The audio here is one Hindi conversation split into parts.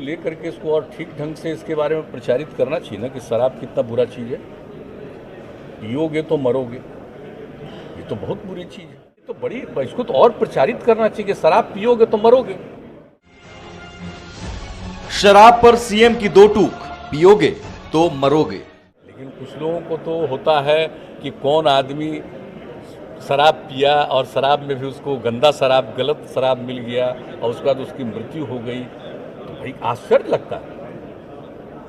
लेकर के इसको और ठीक ढंग से इसके बारे में प्रचारित करना चाहिए ना कि शराब कितना बुरा चीज़ है। पियोगे तो मरोगे, ये तो बहुत बुरी चीज़ है। ये तो बड़ी, इसको तो और प्रचारित करना चाहिए कि शराब पियोगे तो मरोगे। शराब पर सीएम की दो टूक, पियोगे तो मरोगे। लेकिन कुछ लोगों को तो होता है कि कौन आदमी शराब पिया और शराब में भी उसको गंदा शराब, गलत शराब मिल गया और उसके बाद उसकी मृत्यु हो गई, तो भाई आश्चर्य लगता है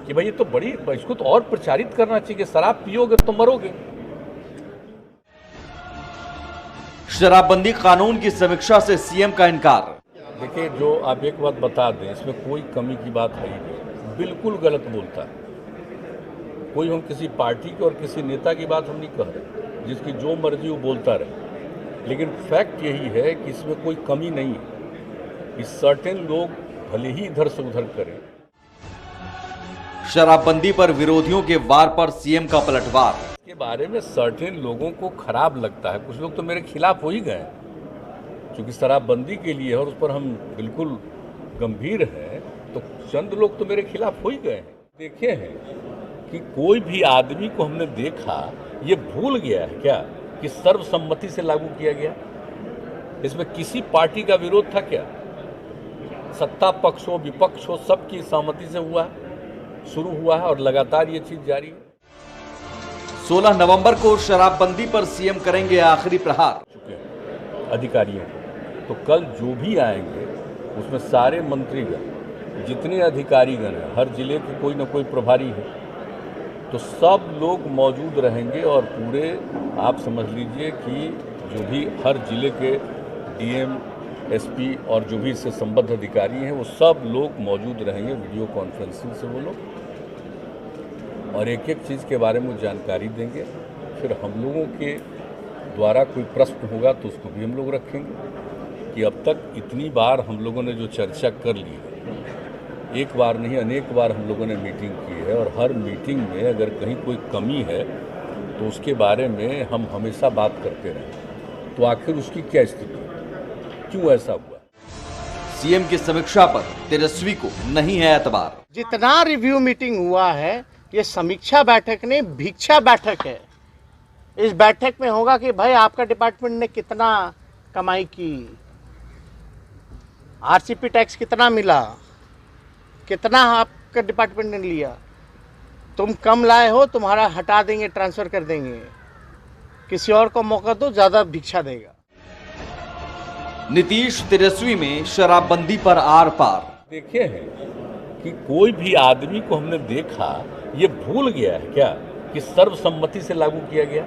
कि भाई ये तो बड़ी, इसको तो और प्रचारित करना चाहिए कि शराब पियोगे तो मरोगे। शराबबंदी कानून की समीक्षा से सीएम का इनकार। देखिए, जो आप एक बात बता दें, इसमें कोई कमी की बात है ही नहीं, बिल्कुल गलत बोलता है कोई। हम किसी पार्टी की और किसी नेता की बात हम नहीं कह रहे, जिसकी जो मर्जी वो बोलता रहे, लेकिन फैक्ट यही है कि इसमें कोई कमी नहीं है कि सर्टेन लोग भले ही इधर से उधर करें। शराबबंदी पर विरोधियों के वार पर सीएम का पलटवार। के बारे में सर्टेन लोगों को खराब लगता है, कुछ लोग तो मेरे खिलाफ हो ही गए क्योंकि शराबबंदी के लिए और उस पर हम बिल्कुल गंभीर हैं, तो चंद लोग तो मेरे खिलाफ हो ही गए हैं। देखे हैं कि कोई भी आदमी को हमने देखा ये भूल गया है क्या कि सर्वसम्मति से लागू किया गया। इसमें किसी पार्टी का विरोध था क्या? सत्ता पक्ष हो विपक्ष हो सबकी सहमति से हुआ, शुरू हुआ है और लगातार ये चीज जारी है। 16 नवंबर को शराबबंदी पर सीएम करेंगे आखिरी प्रहार। चुके हैं अधिकारियों को, तो कल जो भी आएंगे उसमें सारे मंत्रीगण, जितने अधिकारीगण हैं, हर जिले के कोई ना कोई प्रभारी है, तो सब लोग मौजूद रहेंगे और पूरे आप समझ लीजिए कि जो भी हर जिले के डीएम, एसपी और जो भी इससे संबद्ध अधिकारी हैं वो सब लोग मौजूद रहेंगे वीडियो कॉन्फ्रेंसिंग से वो लोग, और एक एक चीज़ के बारे में जानकारी देंगे। फिर हम लोगों के द्वारा कोई प्रश्न होगा तो उसको भी हम लोग रखेंगे कि अब तक इतनी बार हम लोगों ने जो चर्चा कर ली है, एक बार नहीं अनेक बार हम लोगों ने मीटिंग की है, और हर मीटिंग में अगर कहीं कोई कमी है तो उसके बारे में हम हमेशा बात करते रहे। तो आखिर उसकी क्या स्थिति, क्यों ऐसा हुआ? सीएम की समीक्षा पर तेजस्वी को नहीं है एतबार। जितना रिव्यू मीटिंग हुआ है ये समीक्षा बैठक नहीं, भिक्षा बैठक है। इस बैठक में होगा कि भाई आपका डिपार्टमेंट ने कितना कमाई की, आरसीपी टैक्स कितना मिला, कितना आपका डिपार्टमेंट ने लिया, तुम कम लाए हो तुम्हारा हटा देंगे, ट्रांसफर कर देंगे, किसी और को मौका दो ज्यादा भिक्षा देगा। नीतीश तेजस्वी में शराबबंदी पर आर पार। देखे हैं कि कोई भी आदमी को हमने देखा ये भूल गया है क्या कि सर्वसम्मति से लागू किया गया।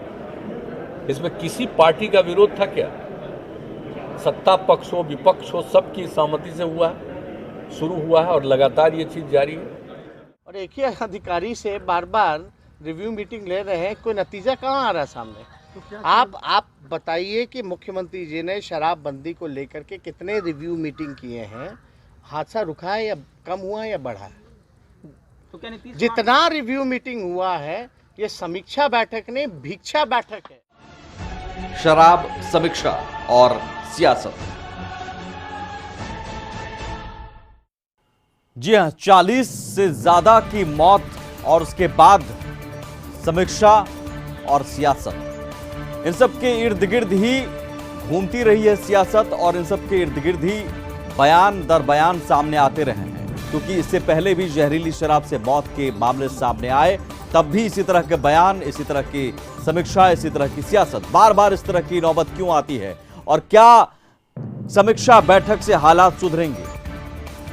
इसमें किसी पार्टी का विरोध था क्या? सत्ता पक्ष हो विपक्ष हो सबकी सहमति से हुआ, शुरू हुआ है और लगातार ये चीज जारी है। और एक ही अधिकारी से बार बार रिव्यू मीटिंग ले रहे हैं, कोई नतीजा कहाँ आ रहा है सामने? आप बताइए कि मुख्यमंत्री जी ने शराबबंदी को लेकर के कितने रिव्यू मीटिंग किए हैं? हादसा रुका है या कम हुआ है या बढ़ा है? तो क्या नीतीश जितना रिव्यू मीटिंग हुआ है ये समीक्षा बैठक नहीं, भिक्षा बैठक है। शराब, समीक्षा और सियासत। जी हां, 40 से ज्यादा की मौत और उसके बाद समीक्षा और सियासत, इन सब के इर्द गिर्द ही घूमती रही है सियासत, और इन सब के इर्द गिर्द ही बयान दर बयान सामने आते रहे हैं। क्योंकि इससे पहले भी जहरीली शराब से मौत के मामले सामने आए, तब भी इसी तरह के बयान, इसी तरह की समीक्षा, इसी तरह की सियासत। बार बार इस तरह की नौबत क्यों आती है और क्या समीक्षा बैठक से हालात सुधरेंगे?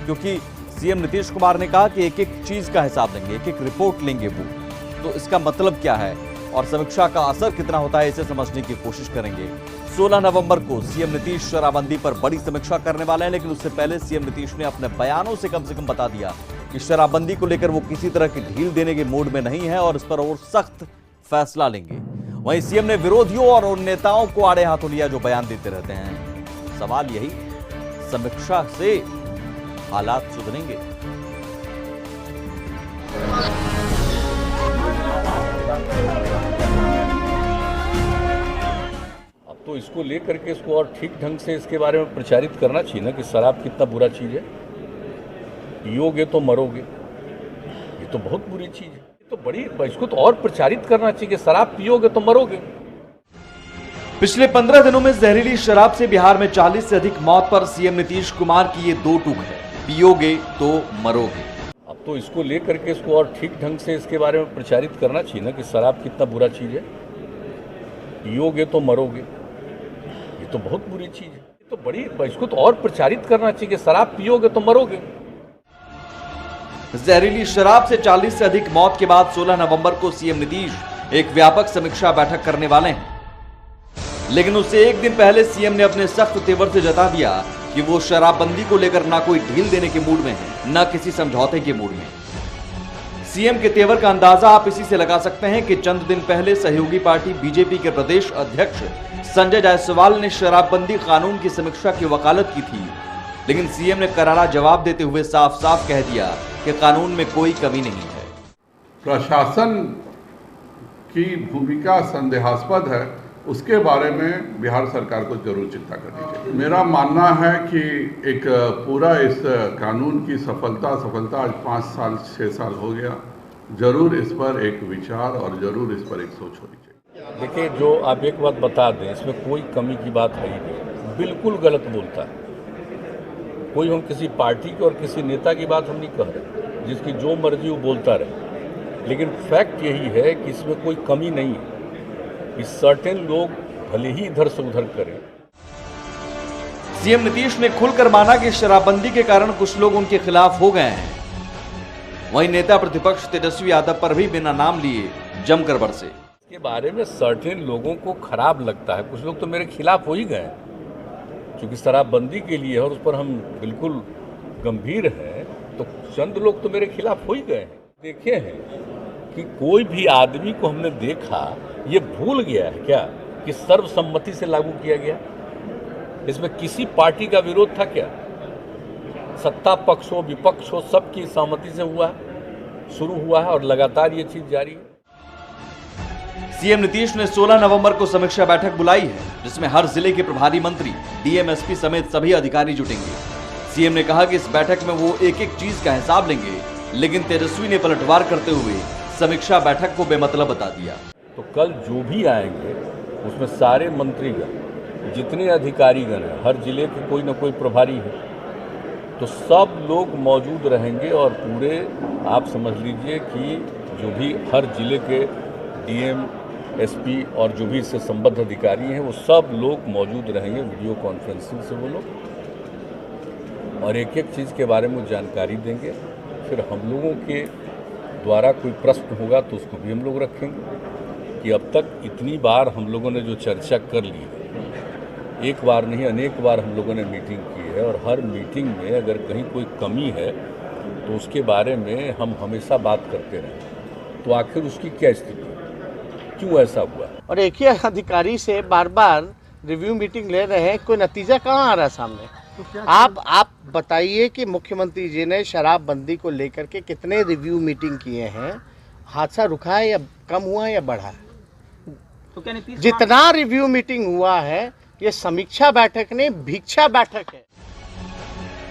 क्योंकि सीएम नीतीश कुमार ने कहा कि एक एक चीज का हिसाब लेंगे, एक एक रिपोर्ट लेंगे वो, तो इसका मतलब क्या है और समीक्षा का असर कितना होता है, इसे समझने की कोशिश करेंगे। 16 नवंबर को सीएम नीतीश शराबबंदी पर बड़ी समीक्षा करने वाले हैं, लेकिन उससे पहले सीएम नीतीश ने अपने बयानों से कम बता दिया कि शराबबंदी को लेकर वो किसी तरह की ढील देने के मूड में नहीं है और इस पर और सख्त फैसला लेंगे। वहीं सीएम ने विरोधियों और उन नेताओं को आड़े हाथों लिया जो बयान देते रहते हैं। सवाल यही, समीक्षा से हालात सुधरेंगे? तो इसको लेकर के इसको और ठीक ढंग से इसके बारे में प्रचारित करना चाहिए ना कि शराब कितना बुरा चीज़ है। पियोगे तो मरोगे, ये तो बहुत बुरी चीज है। तो बड़ी, इसको तो और प्रचारित करना चाहिए कि शराब पियोगे तो मरोगे। पिछले 15 दिनों में जहरीली शराब से बिहार में 40 से अधिक मौत पर सीएम नीतीश कुमार की ये दो टूक है, पियोगे तो मरोगे। अब तो इसको लेकर के इसको और ठीक ढंग से इसके बारे में प्रचारित करना चाहिए ना कि शराब कितना बुरा चीज है, पियोगे तो मरोगे, ये तो बहुत बुरी चीज है। तो बड़ी, इसको तो और प्रचारित करना चाहिए कि शराब पियोगे तो मरोगे। जहरीली शराब से 40 से अधिक मौत के बाद 16 नवंबर को सीएम नीतीश एक व्यापक समीक्षा बैठक करने वाले हैं, लेकिन उससे एक दिन पहले सीएम ने अपने सख्त तेवर से जता दिया कि वो शराबबंदी को लेकर ना कोई ढील देने के मूड में है, ना किसी समझौते के मूड में। सीएम के तेवर का अंदाजा आप इसी से लगा सकते हैं कि चंद दिन पहले सहयोगी पार्टी बीजेपी के प्रदेश अध्यक्ष संजय जायसवाल ने शराबबंदी कानून की समीक्षा की वकालत की थी, लेकिन सीएम ने करारा जवाब देते हुए साफ साफ कह दिया कि कानून में कोई कमी नहीं है। प्रशासन की भूमिका संदेहास्पद है, उसके बारे में बिहार सरकार को जरूर चिंता करनी चाहिए। मेरा मानना है कि एक पूरा इस कानून की सफलता आज 5 साल 6 साल हो गया, जरूर इस पर एक विचार और जरूर इस पर एक सोच होनी चाहिए। देखिए, जो आप एक बात बता दें, इसमें कोई कमी की बात है ही नहीं, बिल्कुल गलत बोलता है कोई। हम किसी पार्टी की और किसी नेता की बात हम नहीं कह रहे, जिसकी जो मर्जी वो बोलता रहे, लेकिन फैक्ट यही है कि इसमें कोई कमी नहीं है कि सर्टेन लोग भले ही इधर से उधर करें। सीएम नीतीश ने खुलकर माना कि शराबबंदी के कारण कुछ लोग उनके खिलाफ हो गए हैं। वहीं नेता प्रतिपक्ष तेजस्वी यादव पर भी बिना नाम लिए जमकर बरसे। इसके बारे में सर्टेन लोगों को खराब लगता है, कुछ लोग तो मेरे खिलाफ हो ही गए क्योंकि शराबबंदी के लिए और उस पर हम बिल्कुल गंभीर हैं, तो चंद लोग तो मेरे खिलाफ हो ही गए हैं। देखे हैं कि कोई भी आदमी को हमने देखा ये भूल गया है क्या कि सर्वसम्मति से लागू किया गया? इसमें किसी पार्टी का विरोध था क्या? सत्ता पक्ष हो विपक्ष हो सबकी सहमति से हुआ, शुरू हुआ है और लगातार ये चीज जारी है। सीएम नीतीश ने 16 नवंबर को समीक्षा बैठक बुलाई है, जिसमें हर जिले के प्रभारी मंत्री, डीएम, एसपी समेत सभी अधिकारी जुटेंगे। सीएम ने कहा कि इस बैठक में वो एक एक चीज का हिसाब लेंगे, लेकिन तेजस्वी ने पलटवार करते हुए समीक्षा बैठक को बेमतलब बता दिया। तो कल जो भी आएंगे उसमें सारे मंत्रीगण, जितने अधिकारीगण हैं, हर जिले के कोई ना कोई प्रभारी है, तो सब लोग मौजूद रहेंगे और पूरे आप समझ लीजिए कि जो भी हर जिले के डीएम, एसपी और जो भी इससे संबद्ध अधिकारी हैं वो सब लोग मौजूद रहेंगे वीडियो कॉन्फ्रेंसिंग से वो लोग, और एक एक चीज़ के बारे में जानकारी देंगे। फिर हम लोगों के द्वारा कोई प्रश्न होगा तो उसको भी हम लोग रखेंगे कि अब तक इतनी बार हम लोगों ने जो चर्चा कर ली है, एक बार नहीं अनेक बार हम लोगों ने मीटिंग की है, और हर मीटिंग में अगर कहीं कोई कमी है तो उसके बारे में हम हमेशा बात करते रहे। तो आखिर उसकी क्या स्थिति, क्यों ऐसा हुआ? और एक ही अधिकारी से बार बार रिव्यू मीटिंग ले रहे हैं, कोई नतीजा कहाँ आ रहा है सामने? आप बताइए कि मुख्यमंत्री जी ने शराबबंदी को लेकर के कितने रिव्यू मीटिंग किए हैं? हादसा रुका है या कम हुआ है या बढ़ा है? तो क्या नीतीश जितना रिव्यू मीटिंग हुआ है ये समीक्षा बैठक नहीं, भिक्षा बैठक है।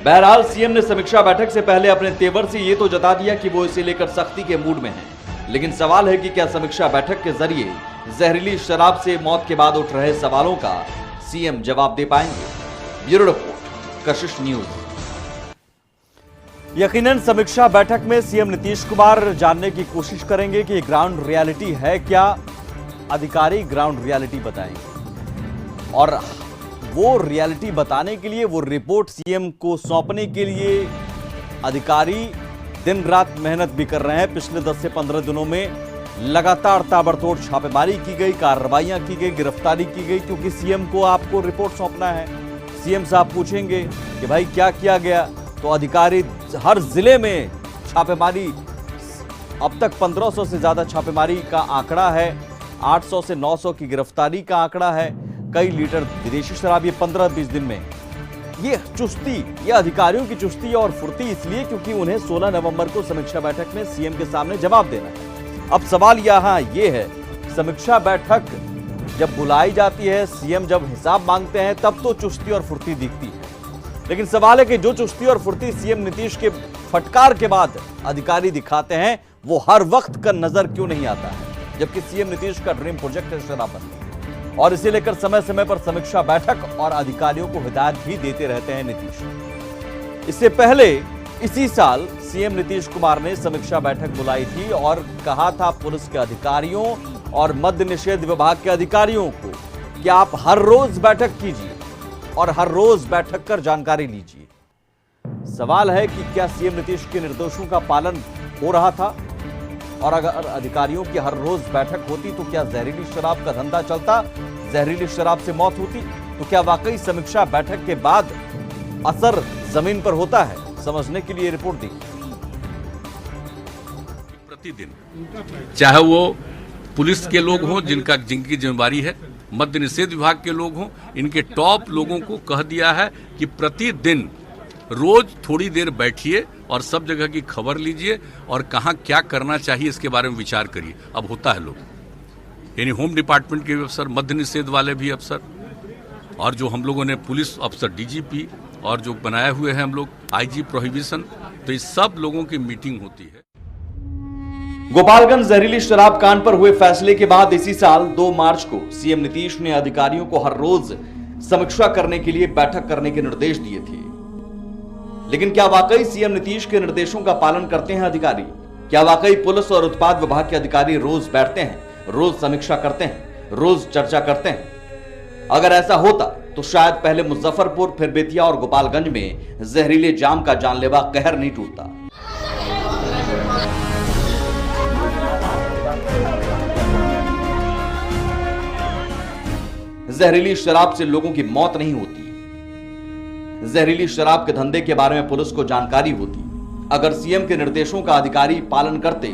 बहरहाल सीएम ने समीक्षा बैठक से पहले अपने तेवर से ये तो जता दिया कि वो इसे लेकर सख्ती के मूड में हैं, लेकिन सवाल है कि क्या समीक्षा बैठक के जरिए जहरीली शराब से मौत के बाद उठ रहे सवालों का सीएम जवाब दे पाएंगे? ब्यूरो रिपोर्ट, कशिश न्यूज। यकीनन समीक्षा बैठक में सीएम नीतीश कुमार जानने की कोशिश करेंगे कि ग्राउंड रियलिटी है क्या। अधिकारी ग्राउंड रियलिटी बताएंगे और वो रियलिटी बताने के लिए, वो रिपोर्ट सीएम को सौंपने के लिए अधिकारी दिन रात मेहनत भी कर रहे हैं। पिछले 10 से 15 दिनों में लगातार ताबड़तोड़ छापेमारी की गई, कार्रवाइयां की गई, गिरफ्तारी की गई, क्योंकि सीएम को आपको रिपोर्ट सौंपना है। सीएम साहब पूछेंगे कि भाई क्या किया गया, तो अधिकारी हर जिले में छापेमारी, अब तक 1500 से ज्यादा छापेमारी का आंकड़ा है, 800 से 900 की गिरफ्तारी का आंकड़ा है, कई लीटर विदेशी शराब ये 15-20 दिन में। ये चुस्ती, ये अधिकारियों की चुस्ती और फुर्ती इसलिए क्योंकि उन्हें 16 नवंबर को समीक्षा बैठक में सीएम के सामने जवाब देना है। अब सवाल यहाँ ये है, समीक्षा बैठक जब बुलाई जाती है, सीएम जब हिसाब मांगते हैं, तब तो चुस्ती और फुर्ती दिखती है, लेकिन सवाल है कि जो चुस्ती और फुर्ती सीएम नीतीश के फटकार के बाद अधिकारी दिखाते हैं वो हर वक्त का नजर क्यों नहीं आता है, जबकि सीएम नीतीश का ड्रीम प्रोजेक्ट है शराबबंदी, और इसे लेकर समय समय पर समीक्षा बैठक और अधिकारियों को हिदायत भी देते रहते हैं नीतीश। इससे पहले इसी साल सीएम नीतीश कुमार ने समीक्षा बैठक बुलाई थी और कहा था पुलिस के अधिकारियों और मद्य निषेध विभाग के अधिकारियों को कि आप हर रोज बैठक कीजिए और हर रोज बैठक कर जानकारी लीजिए। सवाल है कि क्या सीएम नीतीश के निर्देशों का पालन हो रहा था, और अगर अधिकारियों की हर रोज बैठक होती तो क्या जहरीली शराब का धंधा चलता, जहरीली शराब से मौत होती? तो क्या वाकई समीक्षा बैठक के बाद असर जमीन पर होता है? समझने के लिए रिपोर्ट दी। प्रतिदिन चाहे वो पुलिस के लोग हों जिनकी जिम्मेदारी है, मद्य निषेध विभाग के लोग हों, इनके टॉप लोगों को कह दिया है कि प्रतिदिन रोज थोड़ी देर बैठिए और सब जगह की खबर लीजिए और कहाँ क्या करना चाहिए इसके बारे में विचार करिए। अब होता है लोग, यानी होम डिपार्टमेंट के भी अफसर, मद्य निषेध वाले भी अफसर, और जो हम लोगों ने पुलिस अफसर डीजीपी और जो बनाए हुए हैं हम लोग आईजी प्रोहिबिशन, तो इस सब लोगों की मीटिंग होती है। गोपालगंज जहरीली शराब कांड पर हुए फैसले के बाद इसी साल 2 मार्च को सीएम नीतीश ने अधिकारियों को हर रोज समीक्षा करने के लिए बैठक करने के निर्देश दिए थे। लेकिन क्या वाकई सीएम नीतीश के निर्देशों का पालन करते हैं अधिकारी? क्या वाकई पुलिस और उत्पाद विभाग के अधिकारी रोज बैठते हैं, रोज समीक्षा करते हैं, रोज चर्चा करते हैं? अगर ऐसा होता तो शायद पहले मुजफ्फरपुर, फिर बेतिया और गोपालगंज में जहरीले जाम का जानलेवा कहर नहीं टूटता। जहरीली शराब से लोगों की मौत नहीं होती, जहरीली शराब के धंधे के बारे में पुलिस को जानकारी होती। अगर सीएम के निर्देशों का अधिकारी पालन करते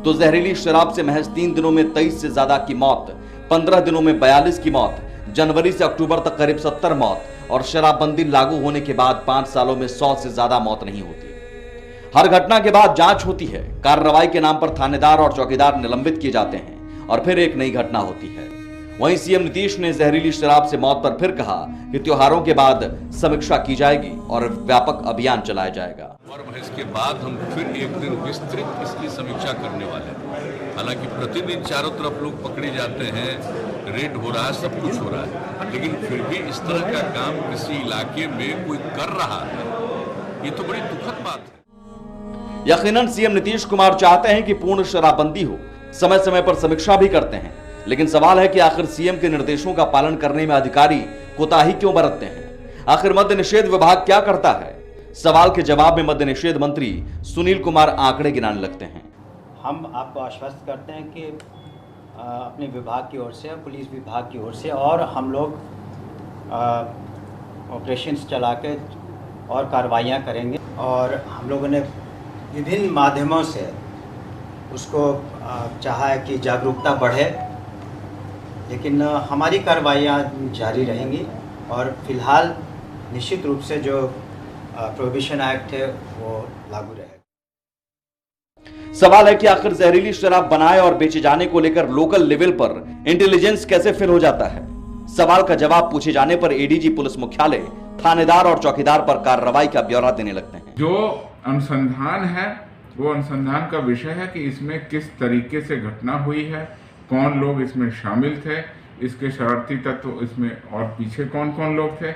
तो जहरीली शराब से महज 3 दिनों में 23 से ज्यादा की मौत, 15 दिनों में 42 की मौत, जनवरी से अक्टूबर तक करीब 70 मौत, और शराबबंदी लागू होने के बाद 5 सालों में 100 से ज्यादा मौत नहीं होती। हर घटना के बाद जांच होती है, कार्रवाई के नाम पर थानेदार और चौकीदार निलंबित किए जाते हैं और फिर एक नई घटना होती है। वहीं सीएम नीतीश ने जहरीली शराब से मौत पर फिर कहा कि त्योहारों के बाद समीक्षा की जाएगी और व्यापक अभियान चलाया जाएगा। और इसके बाद हम फिर एक दिन विस्तृत इसकी समीक्षा करने वाले हैं। हालांकि प्रतिदिन चारों तरफ लोग पकड़े जाते हैं, रेड हो रहा है, सब कुछ हो रहा है, लेकिन फिर भी इस तरह का काम किसी इलाके में कोई कर रहा है, ये तो बड़ी दुखद बात है। यकीनन सीएम नीतीश कुमार चाहते हैं कि पूर्ण शराबबंदी हो, समय समय पर समीक्षा भी करते हैं, लेकिन सवाल है कि आखिर सीएम के निर्देशों का पालन करने में अधिकारी कोताही क्यों बरतते हैं? आखिर मद्य निषेध विभाग क्या करता है? सवाल के जवाब में मद्य निषेध मंत्री सुनील कुमार आंकड़े गिनाने लगते हैं। हम आपको आश्वस्त करते हैं कि अपने विभाग की ओर से, पुलिस विभाग की ओर से, और हम लोग ऑपरेशंस चला के और कार्रवाइयाँ करेंगे, और हम लोगों ने विभिन्न माध्यमों से उसको चाहा है कि जागरूकता बढ़े, लेकिन हमारी कार्रवाइयाँ जारी रहेंगी और फिलहाल निश्चित रूप से जो प्रोहिबिशन एक्ट है वो लागू रहेगा। सवाल है कि आखिर जहरीली शराब बनाए और बेचे जाने को लेकर लोकल लेवल पर इंटेलिजेंस कैसे फेल हो जाता है? सवाल का जवाब पूछे जाने पर एडीजी पुलिस मुख्यालय थानेदार और चौकीदार पर कार्रवाई का ब्यौरा देने लगते हैं। जो अनुसंधान है वो अनुसंधान का विषय है कि इसमें किस तरीके से घटना हुई है, कौन लोग इसमें शामिल थे, इसके शरारती तत्व इसमें और पीछे कौन कौन लोग थे।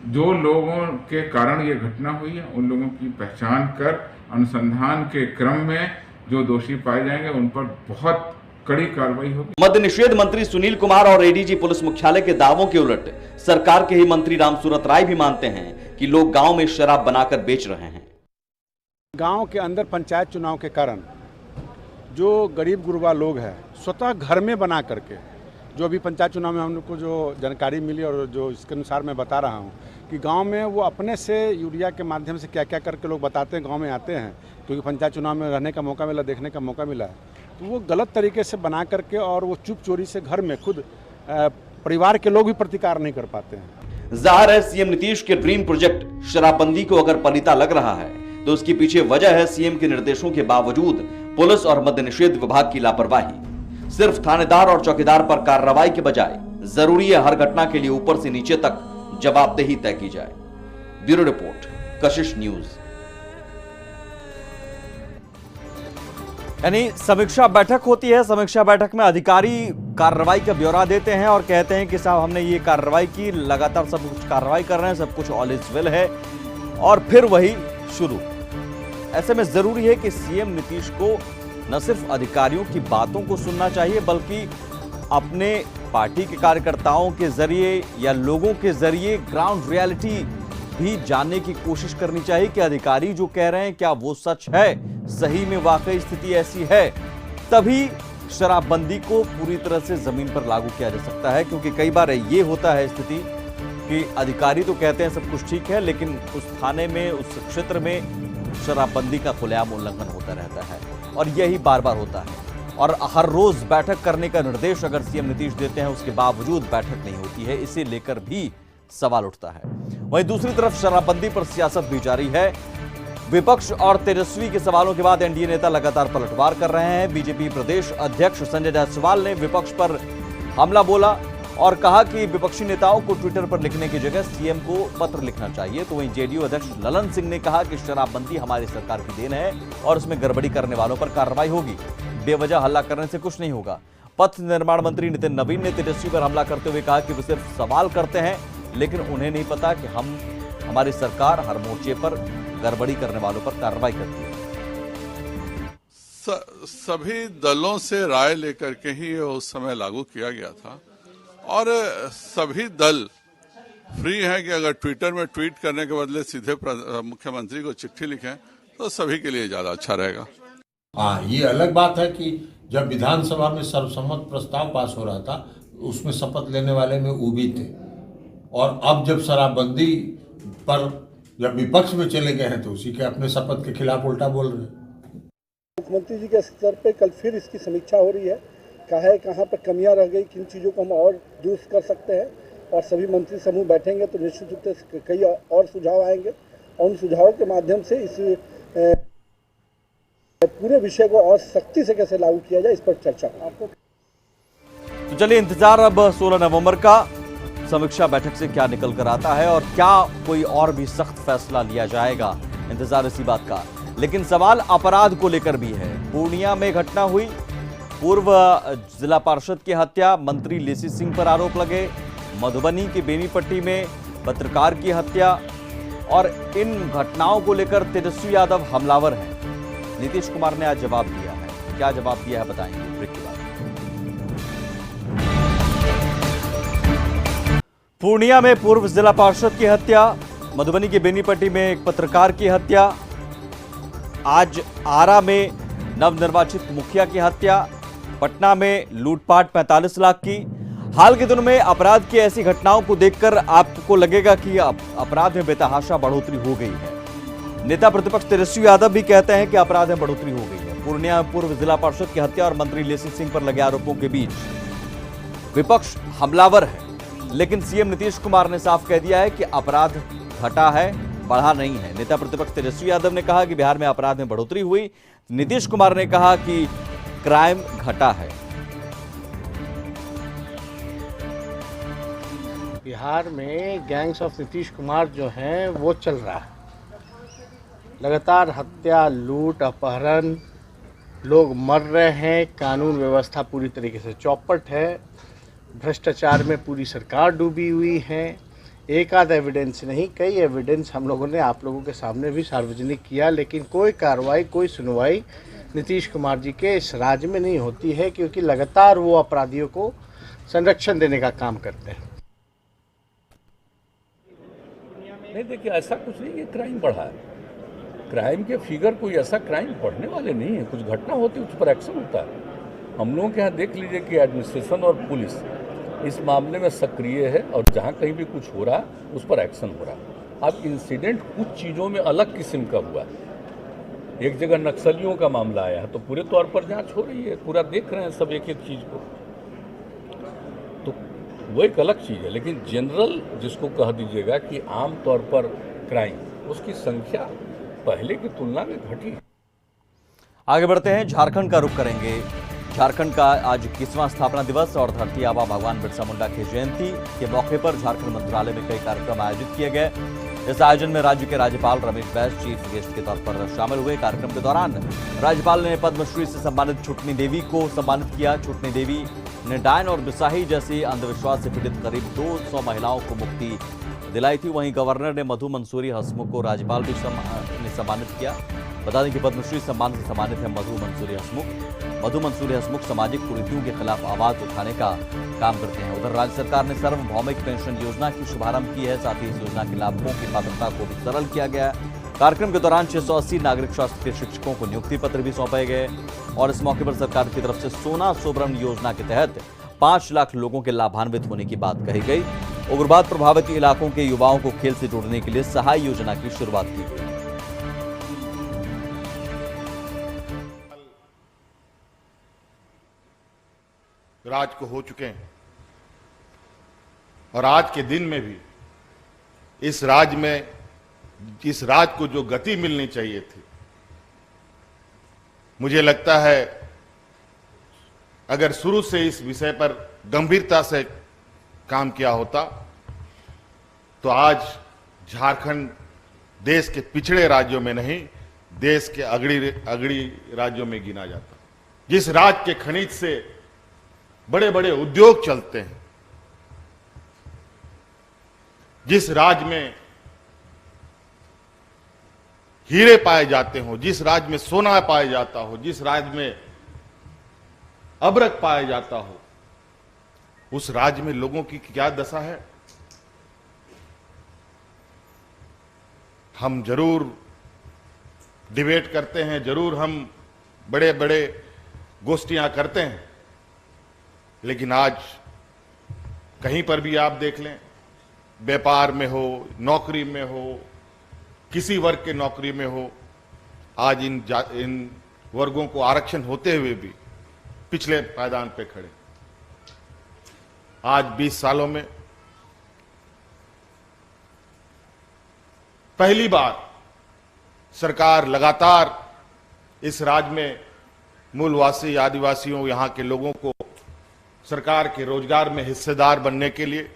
जो लोगों के कारण ये घटना हुई है उन लोगों की पहचान कर अनुसंधान के क्रम में जो दोषी पाए जाएंगे उन पर बहुत कड़ी कार्रवाई होगी। मद्य निषेध मंत्री सुनील कुमार और एडीजी पुलिस मुख्यालय के दावों के उलट सरकार के ही मंत्री रामसूरत राय भी मानते हैं कि लोग गांव में शराब बनाकर बेच रहे हैं। गांव के अंदर पंचायत चुनाव के कारण जो गरीब गुरबा लोग हैं स्वतः घर में बना करके, जो अभी पंचायत चुनाव में हमको जो जानकारी मिली और जो इसके अनुसार मैं बता रहा हूँ कि गांव में वो अपने से यूरिया के माध्यम से क्या क्या करके लोग बताते हैं, गांव में आते हैं, क्योंकि पंचायत चुनाव में रहने का मौका मिला, देखने का मौका मिला है, तो वो गलत तरीके से बना करके और वो चुप चोरी से घर में खुद परिवार के लोग भी प्रतिकार नहीं कर पाते हैं। जाहिर है सीएम नीतीश के ड्रीम प्रोजेक्ट शराबबंदी को अगर पलीता लग रहा है तो उसके पीछे वजह है सीएम के निर्देशों के बावजूद पुलिस और मद्य निषेध विभाग की लापरवाही। सिर्फ थानेदार और चौकीदार पर कार्रवाई के बजाय जरूरी है हर घटना के लिए ऊपर से नीचे तक जवाबदेही तय की जाए। ब्यूरो रिपोर्ट, कशिश न्यूज। यानी समीक्षा बैठक होती है, समीक्षा बैठक में अधिकारी कार्रवाई का ब्यौरा देते हैं और कहते हैं कि साहब हमने ये कार्रवाई की, लगातार सब कुछ कार्रवाई कर रहे हैं, सब कुछ ऑल इज वेल है, और फिर वही शुरू। ऐसे में जरूरी है कि सीएम नीतीश को न सिर्फ अधिकारियों की बातों को सुनना चाहिए, बल्कि अपने पार्टी के कार्यकर्ताओं के जरिए या लोगों के जरिए ग्राउंड रियलिटी भी जानने की कोशिश करनी चाहिए कि अधिकारी जो कह रहे हैं क्या वो सच है, सही में वाकई स्थिति ऐसी है। तभी शराबबंदी को पूरी तरह से जमीन पर लागू किया जा सकता है, क्योंकि कई बार ये होता है स्थिति कि अधिकारी तो कहते हैं सब कुछ ठीक है, लेकिन उस थाने में, उस क्षेत्र में शराबबंदी का खुलेआम उल्लंघन होता रहता है, और यही बार बार होता है। और हर रोज बैठक करने का निर्देश अगर सीएम नीतीश देते हैं, उसके बावजूद बैठक नहीं होती है, इसे लेकर भी सवाल उठता है। वहीं दूसरी तरफ शराबबंदी पर सियासत भी जारी है। विपक्ष और तेजस्वी के सवालों के बाद एनडीए नेता लगातार पलटवार कर रहे हैं। बीजेपी प्रदेश अध्यक्ष संजय जायसवाल ने विपक्ष पर हमला बोला और कहा कि विपक्षी नेताओं को ट्विटर पर लिखने की जगह सीएम को पत्र लिखना चाहिए। तो वहीं जेडीयू अध्यक्ष ललन सिंह ने कहा कि शराबबंदी हमारी सरकार की देन है और उसमें गड़बड़ी करने वालों पर कार्रवाई होगी, बेवजह हल्ला करने से कुछ नहीं होगा। पथ निर्माण मंत्री नितिन नवीन ने तेजस्वी पर हमला करते हुए कहा कि वे सिर्फ सवाल करते हैं, लेकिन उन्हें नहीं पता कि हमारी सरकार हर मोर्चे पर गड़बड़ी करने वालों पर कार्रवाई करती है। सभी दलों से राय लेकर के ही उस समय लागू किया गया था, और सभी दल फ्री हैं कि अगर ट्विटर में ट्वीट करने के बदले सीधे मुख्यमंत्री को चिट्ठी लिखें तो सभी के लिए ज्यादा अच्छा रहेगा। हाँ, ये अलग बात है कि जब विधानसभा में सर्वसम्मत प्रस्ताव पास हो रहा था, उसमें शपथ लेने वाले में वो भी थे, और अब जब शराबबंदी पर जब विपक्ष में चले गए हैं तो उसी के अपने शपथ के खिलाफ उल्टा बोल रहे हैं। मुख्यमंत्री जी के स्तर पे कल फिर इसकी समीक्षा हो रही है, कहाँ पर कमियां रह गई, किन चीज़ों को हम और दुरुस्त कर सकते हैं, और सभी मंत्री समूह बैठेंगे तो निश्चित रूप से कई और सुझाव आएंगे, और उन सुझावों के माध्यम से इस पूरे विषय को और सख्ती से कैसे लागू किया जाए, इस पर चर्चा आपको। तो चलिए इंतजार अब 16 नवंबर का समीक्षा बैठक से क्या निकल कर आता है और क्या कोई और भी सख्त फैसला लिया जाएगा, इंतजार इसी बात का। लेकिन सवाल अपराध को लेकर भी है। पूर्णिया में घटना हुई, पूर्व जिला पार्षद की हत्या, मंत्री लेसी सिंह पर आरोप लगे। मधुबनी के बेनीपट्टी में पत्रकार की हत्या, और इन घटनाओं को लेकर तेजस्वी यादव हमलावर हैं। नीतीश कुमार ने आज जवाब दिया है, क्या जवाब दिया है बताएंगे ब्रेक के बाद। पूर्णिया में पूर्व जिला पार्षद की हत्या, मधुबनी के बेनीपट्टी में एक पत्रकार की हत्या, आज आरा में नवनिर्वाचित मुखिया की हत्या, पटना में लूटपाट 45 लाख की। हाल के दिनों में अपराध की ऐसी घटनाओं को देखकर आपको लगेगा कि अपराध में बेतहाशा बढ़ोतरी हो गई है। नेता प्रतिपक्ष तेजस्वी यादव भी कहते हैं कि अपराध में बढ़ोतरी हो गई है। पूर्णिया में पूर्व जिला पार्षद की हत्या और मंत्री लेसी सिंह पर लगे आरोपों के बीच विपक्ष हमलावर है, लेकिन सीएम नीतीश कुमार ने साफ कह दिया है कि अपराध घटा है, बढ़ा नहीं है। नेता प्रतिपक्ष तेजस्वी यादव ने कहा कि बिहार में अपराध में बढ़ोतरी हुई, नीतीश कुमार ने कहा कि क्राइम घटा है। बिहार में गैंग्स ऑफ नीतीश कुमार जो हैं वो चल रहा है, लगातार हत्या, लूट, अपहरण, लोग मर रहे हैं, कानून व्यवस्था पूरी तरीके से चौपट है, भ्रष्टाचार में पूरी सरकार डूबी हुई है। एक आध एविडेंस नहीं, कई एविडेंस हम लोगों ने आप लोगों के सामने भी सार्वजनिक किया, लेकिन कोई कार्रवाई, कोई सुनवाई नीतीश कुमार जी के इस राज्य में नहीं होती है, क्योंकि लगातार वो अपराधियों को संरक्षण देने का काम करते हैं। नहीं, देखिए ऐसा कुछ नहीं कि क्राइम बढ़ा है। क्राइम के फिगर कोई ऐसा क्राइम बढ़ने वाले नहीं है। कुछ घटना होती है उस पर एक्शन होता है। हम लोगों के यहाँ देख लीजिए कि एडमिनिस्ट्रेशन और पुलिस इस मामले में सक्रिय है, और जहाँ कहीं भी कुछ हो रहा है उस पर एक्शन हो रहा है। अब इंसिडेंट कुछ चीज़ों में अलग किस्म का हुआ है। एक जगह नक्सलियों का मामला आया है तो पूरे तौर पर जांच हो रही है, पूरा देख रहे हैं सब एक एक चीज़ को, तो वो एक अलग चीज़ है। लेकिन जनरल जिसको कह दीजिएगा कि आम तौर पर क्राइम, उसकी संख्या पहले की तुलना में घटी। आगे बढ़ते हैं, झारखंड का रुख करेंगे। झारखंड का आज 21वां स्थापना दिवस और धरती आबा भगवान बिरसा मुंडा की जयंती के मौके पर झारखंड मंत्रालय में कई कार्यक्रम आयोजित किए गए। इस आयोजन में राज्य के राज्यपाल रमेश बैस चीफ गेस्ट के तौर पर शामिल हुए। कार्यक्रम के दौरान राज्यपाल ने पद्मश्री से सम्मानित छुटनी देवी को सम्मानित किया। छुटनी देवी ने डायन और बिसाही जैसी अंधविश्वास से पीड़ित करीब 200 महिलाओं को मुक्ति दिलाई थी। वहीं गवर्नर ने मधु मंसूरी हसमुख को राज्यपाल भी ने सम्मानित किया। बता दें कि पद्मश्री सम्मान से सम्मानित है मधु मंसूरी हसमुख। मधु मंसूरी हसमुख सामाजिक कुरीतियों के खिलाफ आवाज उठाने का काम करते हैं। उधर राज्य सरकार ने सार्वभौमिक पेंशन योजना की शुभारंभ की है। साथ ही इस योजना के लाभुकों की पात्रता को भी सरल किया गया है। कार्यक्रम के दौरान 680 नागरिक शास्त्र के शिक्षकों को नियुक्ति पत्र भी सौंपे गए और इस मौके पर सरकार की तरफ से सोना सुवर्ण योजना के तहत 5 लाख लोगों के लाभान्वित होने की बात कही गई। उग्रवाद प्रभावित इलाकों के युवाओं को खेल से जोड़ने के लिए सहाय योजना की शुरुआत की गई। राज को हो चुके हैं और आज के दिन में भी इस राज को जो गति मिलनी चाहिए थी, मुझे लगता है अगर शुरू से इस विषय पर गंभीरता से काम किया होता तो आज झारखंड देश के पिछड़े राज्यों में नहीं, देश के अगड़ी राज्यों में गिना जाता। जिस राज्य के खनिज से बड़े बड़े उद्योग चलते हैं, जिस राज्य में हीरे पाए जाते हो, जिस राज्य में सोना पाया जाता हो, जिस राज्य में अबरक पाया जाता हो, उस राज्य में लोगों की क्या दशा है। हम जरूर डिबेट करते हैं, जरूर हम बड़े बड़े गोष्ठियां करते हैं, लेकिन आज कहीं पर भी आप देख लें, व्यापार में हो, नौकरी में हो, किसी वर्ग के नौकरी में हो, आज इन वर्गों को आरक्षण होते हुए भी पिछले पायदान पे खड़े। आज 20 सालों में पहली बार सरकार लगातार इस राज्य में मूलवासी आदिवासियों, यहां के लोगों को सरकार के रोजगार में हिस्सेदार बनने के लिए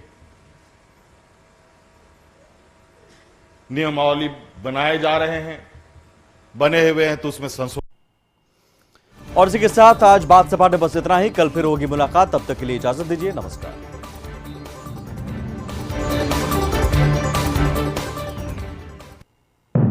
नियमावली बनाए जा रहे हैं, बने हुए हैं, तो उसमें संशोधन। और इसी के साथ आज बात सपाट में बस इतना ही। कल फिर होगी मुलाकात, तब तक के लिए इजाजत दीजिए। नमस्कार।